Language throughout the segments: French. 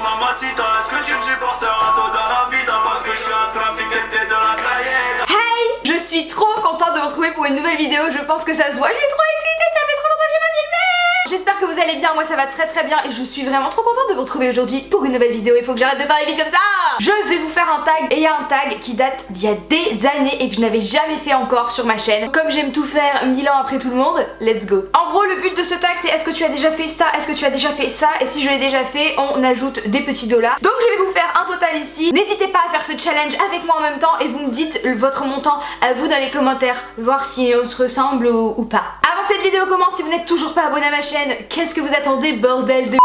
mamacita, est-ce que tu me supporteras tôt dans la vida? Parce que je suis un trafiqué de la taille. Hey, je suis trop contente de vous retrouver pour une nouvelle vidéo. Je pense que ça se voit, je suis trop excitée, ça fait trop longtemps que j'ai pas filmé. J'espère que vous allez bien, moi ça va très bien et je suis vraiment trop contente de vous retrouver aujourd'hui pour une nouvelle vidéo. Il faut que j'arrête de parler vite comme ça. Je vais vous faire un tag et il y a un tag qui date d'il y a des années et que je n'avais jamais fait encore sur ma chaîne. Comme j'aime tout faire 1000 ans après tout le monde, let's go. En gros le but de ce tag c'est est-ce que tu as déjà fait ça, est-ce que tu as déjà fait ça, et si je l'ai déjà fait on ajoute des petits dollars. Donc je vais vous faire un total ici. N'hésitez pas à faire ce challenge avec moi en même temps et vous me dites votre montant à vous dans les commentaires, voir si on se ressemble ou pas. Avant que cette vidéo commence, si vous n'êtes toujours pas abonné à ma chaîne, qu'est-ce que vous attendez, bordel de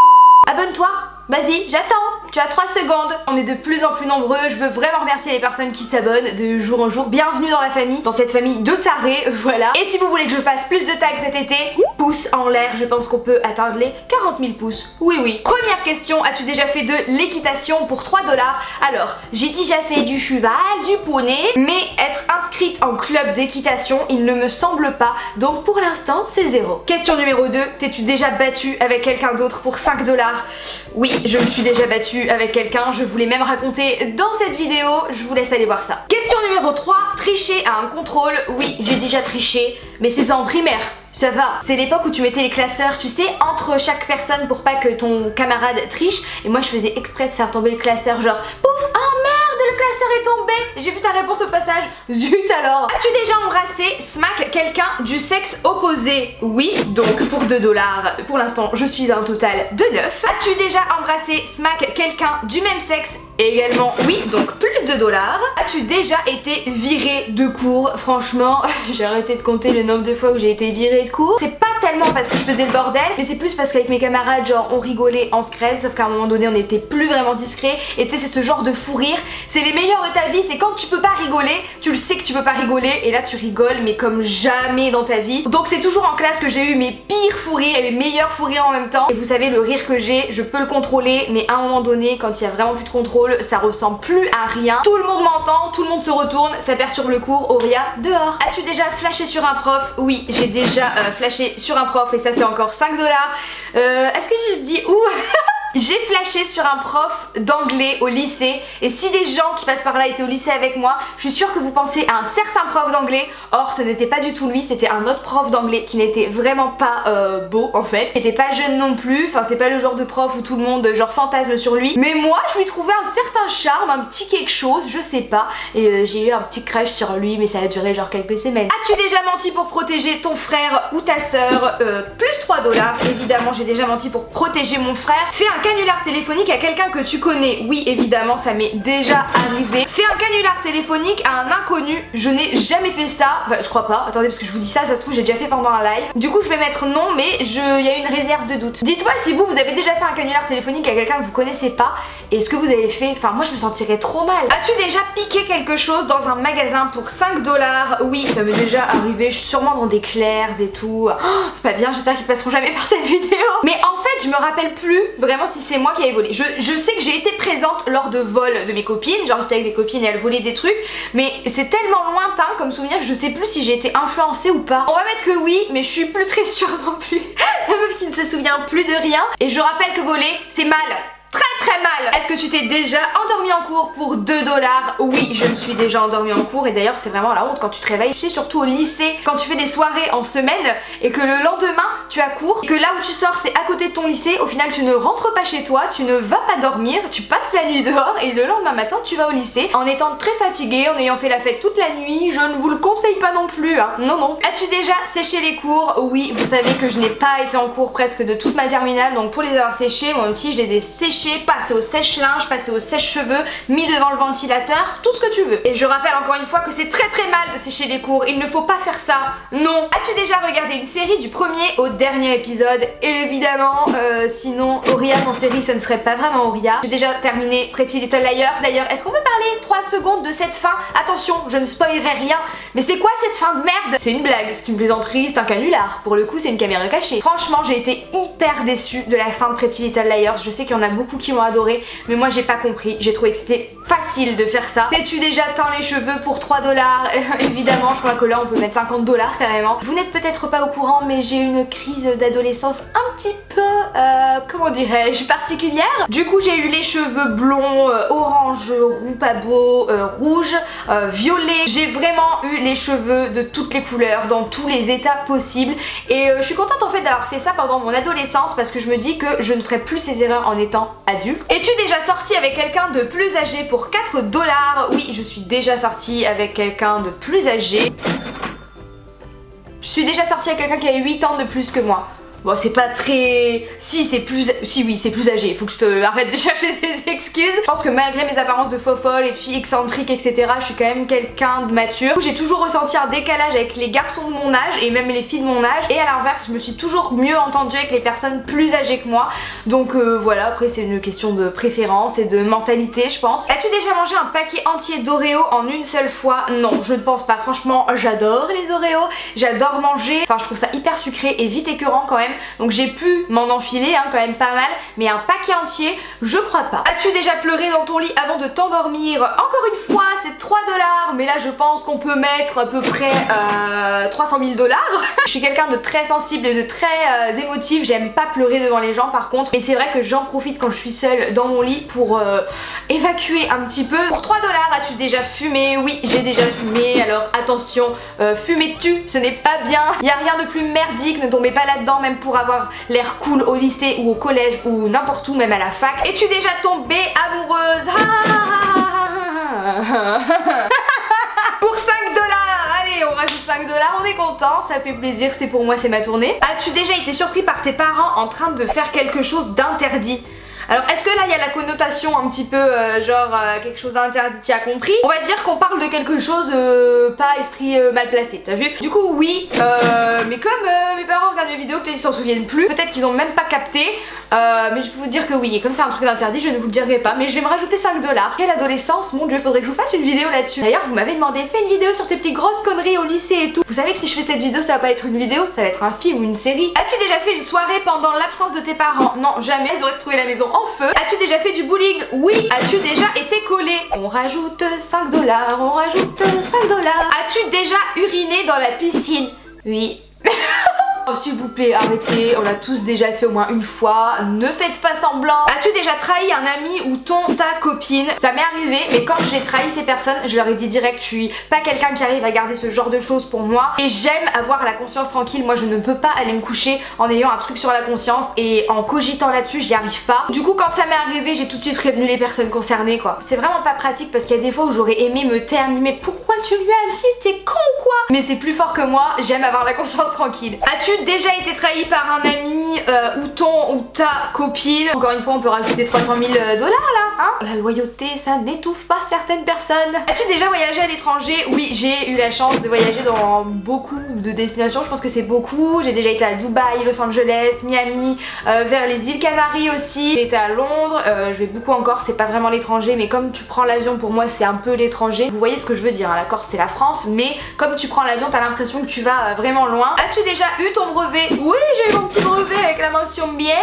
abonne-toi, vas-y, j'attends, tu as 3 secondes. On est de plus en plus nombreux, je veux vraiment remercier les personnes qui s'abonnent de jour en jour. Bienvenue dans la famille, dans cette famille de tarés, voilà. Et si vous voulez que je fasse plus de tags cet été, pouce en l'air, je pense qu'on peut atteindre les 40 000 pouces. Oui. Première question, as-tu déjà fait de l'équitation pour 3 dollars? Alors, j'ai déjà fait du cheval, du poney, mais être inscrite en club d'équitation, il ne me semble pas. Donc pour l'instant, c'est 0. Question numéro 2, t'es-tu déjà battu avec quelqu'un d'autre pour 5 dollars? Oui, je me suis déjà battue avec quelqu'un, je vous l'ai même raconté dans cette vidéo, je vous laisse aller voir ça. Question numéro 3, tricher à un contrôle. Oui, j'ai déjà triché, mais c'est en primaire. Ça va, c'est l'époque où tu mettais les classeurs, tu sais, entre chaque personne pour pas que ton camarade triche. Et moi je faisais exprès de faire tomber le classeur, genre pouf, oh merde, le classeur est tombé. J'ai vu ta réponse au passage, zut alors. As-tu déjà embrassé, smack quelqu'un du sexe opposé? Oui, donc pour 2 dollars. Pour l'instant, je suis à un total de 9. As-tu déjà embrassé, smack quelqu'un du même sexe? Également oui, donc plus de dollars. As-tu déjà été viré de cours? Franchement, j'ai arrêté de compter le nombre de fois où j'ai été virée de cours. C'est pas tellement parce que je faisais le bordel, mais c'est plus parce qu'avec mes camarades, genre on rigolait en scred, sauf qu'à un moment donné on était plus vraiment discret. Et tu sais, c'est ce genre de fou rire, c'est les meilleurs de ta vie, c'est quand tu peux pas rigoler, tu le sais que tu peux pas rigoler, et là tu rigoles mais comme jamais dans ta vie. Donc c'est toujours en classe que j'ai eu mes pires fous rires et mes meilleurs fous rires en même temps. Et vous savez, le rire que j'ai, je peux le contrôler, mais à un moment donné, quand il y a vraiment plus de contrôle, ça ressemble plus à rien. Tout le monde m'entend, tout le monde se retourne, ça perturbe le cours. Horia, dehors. As-tu déjà flashé sur un prof? Oui, j'ai déjà flashé sur un prof et ça c'est encore 5 dollars. Est-ce que je dis où? J'ai flashé sur un prof d'anglais au lycée, et si des gens qui passent par là étaient au lycée avec moi, je suis sûre que vous pensez à un certain prof d'anglais. Or ce n'était pas du tout lui, c'était un autre prof d'anglais qui n'était vraiment pas beau en fait, il n'était pas jeune non plus, enfin c'est pas le genre de prof où tout le monde genre fantasme sur lui, mais moi je lui trouvais un certain charme, un petit quelque chose, je sais pas, et j'ai eu un petit crush sur lui, mais ça a duré genre quelques semaines. As-tu déjà menti pour protéger ton frère ou ta soeur? Plus 3 dollars, évidemment j'ai déjà menti pour protéger mon frère. Fais un canular téléphonique à quelqu'un que tu connais. Oui, évidemment, ça m'est déjà arrivé. Fais un canular téléphonique à un inconnu. Je n'ai jamais fait ça. Bah, je crois pas. Attendez, parce que je vous dis ça se trouve, j'ai déjà fait pendant un live. Du coup, je vais mettre non, mais il y a une réserve de doute. Dites-moi si vous avez déjà fait un canular téléphonique à quelqu'un que vous connaissez pas et ce que vous avez fait. Enfin, moi, je me sentirais trop mal. As-tu déjà piqué quelque chose dans un magasin pour 5 dollars? Oui, ça m'est déjà arrivé. Je suis sûrement dans des Claire's et tout. Oh, c'est pas bien, j'espère qu'ils passeront jamais par cette vidéo. Mais en fait, je me rappelle plus vraiment si c'est moi qui avais volé. Je sais que j'ai été présente lors de vols de mes copines, genre j'étais avec des copines et elles volaient des trucs, mais c'est tellement lointain comme souvenir que je sais plus si j'ai été influencée ou pas. On va mettre que oui, mais je suis plus très sûre non plus. La meuf qui ne se souvient plus de rien. Et je rappelle que voler, c'est mal. Très mal. Est-ce que tu t'es déjà endormi en cours pour 2 dollars? Oui, je me suis déjà endormie en cours, et d'ailleurs c'est vraiment la honte quand tu te réveilles. Tu sais, surtout au lycée, quand tu fais des soirées en semaine et que le lendemain tu as cours, et que là où tu sors c'est à côté de ton lycée, au final tu ne rentres pas chez toi, tu ne vas pas dormir, tu passes la nuit dehors et le lendemain matin tu vas au lycée en étant très fatigué, en ayant fait la fête toute la nuit. Je ne vous le conseille pas non plus, hein. Non. As-tu déjà séché les cours? Oui, vous savez que je n'ai pas été en cours presque de toute ma terminale, donc pour les avoir séchés, moi aussi je les ai séchés, passé au sèche-linge, passé au sèche-cheveux, mis devant le ventilateur, tout ce que tu veux. Et je rappelle encore une fois que c'est très mal de sécher les cours, il ne faut pas faire ça, non. As-tu déjà regardé une série du premier au dernier épisode? Évidemment, sinon Horia sans série ce ne serait pas vraiment Horia. J'ai déjà terminé Pretty Little Liars. D'ailleurs, est-ce qu'on peut parler 3 secondes de cette fin? Attention, je ne spoilerai rien, mais c'est quoi cette fin de merde? C'est une blague, c'est une plaisanterie, c'est un canular. Pour le coup, c'est une caméra cachée. Franchement, j'ai été hyper déçue de la fin de Pretty Little Liars. Je sais qu'il y en a beaucoup qui m'ont adoré. doré, mais moi j'ai pas compris, j'ai trouvé que c'était facile de faire ça. Sais-tu déjà teint les cheveux pour 3 $? Évidemment, je crois que là on peut mettre 50 $ carrément. Vous n'êtes peut-être pas au courant, mais j'ai une crise d'adolescence un petit peu, comment dirais-je, particulière. Du coup j'ai eu les cheveux blonds, orange, roux pas beau, rouge, violet. J'ai vraiment eu les cheveux de toutes les couleurs, dans tous les états possibles. Et je suis contente en fait d'avoir fait ça pendant mon adolescence parce que je me dis que je ne ferai plus ces erreurs en étant adulte. Es-tu déjà sortie avec quelqu'un de plus âgé pour 4 $? Oui, je suis déjà sortie avec quelqu'un de plus âgé. Je suis déjà sortie avec quelqu'un qui a 8 ans de plus que moi. Bon, c'est pas très... Si, oui, c'est plus âgé. Faut que je arrête de chercher des excuses. Je pense que malgré mes apparences de faux folle et de fille excentrique, etc., je suis quand même quelqu'un de mature. J'ai toujours ressenti un décalage avec les garçons de mon âge et même les filles de mon âge. Et à l'inverse, je me suis toujours mieux entendue avec les personnes plus âgées que moi. Donc voilà, après c'est une question de préférence et de mentalité, je pense. As-tu déjà mangé un paquet entier d'Oreo en une seule fois? Non, je ne pense pas. Franchement, j'adore les Oreos. J'adore manger. Enfin, je trouve ça hyper sucré et vite écœurant quand même. Donc j'ai pu m'en enfiler quand même pas mal, mais un paquet entier, je crois pas. As-tu déjà pleuré dans ton lit avant de t'endormir? Encore une fois, c'est 3 $, mais là je pense qu'on peut mettre à peu près 300 000 $. Je suis quelqu'un de très sensible et de très émotif, j'aime pas pleurer devant les gens par contre, mais c'est vrai que j'en profite quand je suis seule dans mon lit pour évacuer un petit peu. Pour 3 $, as-tu déjà fumé? Oui, j'ai déjà fumé, alors attention, fumez-tu, ce n'est pas bien. Il y a rien de plus merdique, ne tombez pas là-dedans, même pour avoir l'air cool au lycée ou au collège ou n'importe où, même à la fac. Es-tu déjà tombée amoureuse? Pour 5 $, allez, on rajoute 5 $, on est content, ça fait plaisir, c'est pour moi, c'est ma tournée. As-tu déjà été surpris par tes parents en train de faire quelque chose d'interdit? Alors est-ce que là il y a la connotation un petit peu quelque chose d'interdit, tu as compris? On va dire qu'on parle de quelque chose pas esprit mal placé, t'as vu? Du coup oui, mais comme mes parents regardent mes vidéos, peut-être ils s'en souviennent plus, peut-être qu'ils ont même pas capté, mais je peux vous dire que oui, et comme c'est un truc d'interdit, je ne vous le dirai pas, mais je vais me rajouter 5 $. Quelle adolescence, mon dieu, faudrait que je vous fasse une vidéo là-dessus. D'ailleurs vous m'avez demandé, fais une vidéo sur tes plus grosses conneries au lycée et tout. Vous savez que si je fais cette vidéo, ça va pas être une vidéo, ça va être un film ou une série. As-tu déjà fait une soirée pendant l'absence de tes parents? Non, jamais, ils auraient retrouvé la maison en feu. As-tu déjà fait du bullying? Oui. As-tu déjà été collé? On rajoute 5 $, on rajoute 5 $. As-tu déjà uriné dans la piscine? Oui. Oh, s'il vous plaît, arrêtez, on l'a tous déjà fait au moins une fois, ne faites pas semblant. As-tu déjà trahi un ami ou ta copine? Ça m'est arrivé, mais quand j'ai trahi ces personnes, je leur ai dit direct, je suis pas quelqu'un qui arrive à garder ce genre de choses pour moi et j'aime avoir la conscience tranquille. Moi je ne peux pas aller me coucher en ayant un truc sur la conscience et en cogitant là-dessus, j'y arrive pas. Du coup quand ça m'est arrivé, j'ai tout de suite prévenu les personnes concernées quoi. C'est vraiment pas pratique parce qu'il y a des fois où j'aurais aimé me taire, mais pourquoi tu lui as dit, t'es con quoi? Mais c'est plus fort que moi, j'aime avoir la conscience tranquille. As-tu déjà été trahi par un ami ou ta copine? Encore une fois on peut rajouter 300 000 $ là hein. La loyauté ça n'étouffe pas certaines personnes. As-tu déjà voyagé à l'étranger? Oui, j'ai eu la chance de voyager dans beaucoup de destinations, je pense que c'est beaucoup. J'ai déjà été à Dubaï, Los Angeles, Miami, vers les îles Canaries aussi. J'ai été à Londres, je vais beaucoup encore, c'est pas vraiment l'étranger mais comme tu prends l'avion pour moi c'est un peu l'étranger. Vous voyez ce que je veux dire, hein. La Corse c'est la France mais comme tu prends l'avion t'as l'impression que tu vas vraiment loin. As-tu déjà eu ton brevet? Oui, j'ai eu mon petit brevet avec la mention bien.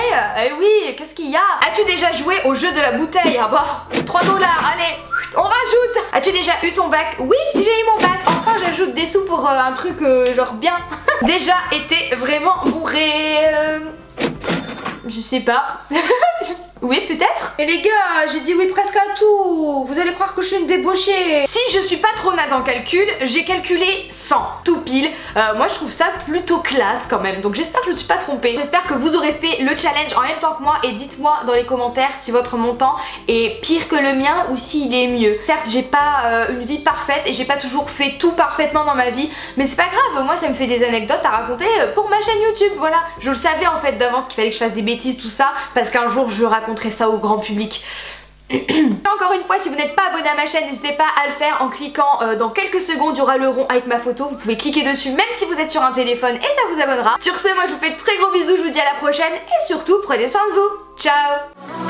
Eh oui, qu'est-ce qu'il y a? As-tu déjà joué au jeu de la bouteille? Ah bah, 3 $, allez, on rajoute. As-tu déjà eu ton bac? Oui, j'ai eu mon bac. Enfin, j'ajoute des sous pour un truc genre bien. Déjà été vraiment bourré? Je sais pas. Oui, peut-être. Et les gars, j'ai dit oui presque à tout. Vous allez croire que je suis une débauchée. Si je suis pas trop naze en calcul, j'ai calculé 100, tout pile. Moi je trouve ça plutôt classe quand même. Donc j'espère que je me suis pas trompée. J'espère que vous aurez fait le challenge en même temps que moi. Et dites-moi dans les commentaires si votre montant est pire que le mien ou s'il est mieux. Certes, j'ai pas une vie parfaite et j'ai pas toujours fait tout parfaitement dans ma vie. Mais c'est pas grave, moi ça me fait des anecdotes à raconter pour ma chaîne YouTube. Voilà, je le savais en fait d'avance qu'il fallait que je fasse des bêtises, tout ça. Parce qu'un jour je raconterai ça au grand public. Encore une fois, si vous n'êtes pas abonné à ma chaîne, n'hésitez pas à le faire en cliquant dans quelques secondes, il y aura le rond avec ma photo, vous pouvez cliquer dessus même si vous êtes sur un téléphone et ça vous abonnera. Sur ce, moi je vous fais de très gros bisous, je vous dis à la prochaine et surtout prenez soin de vous. Ciao.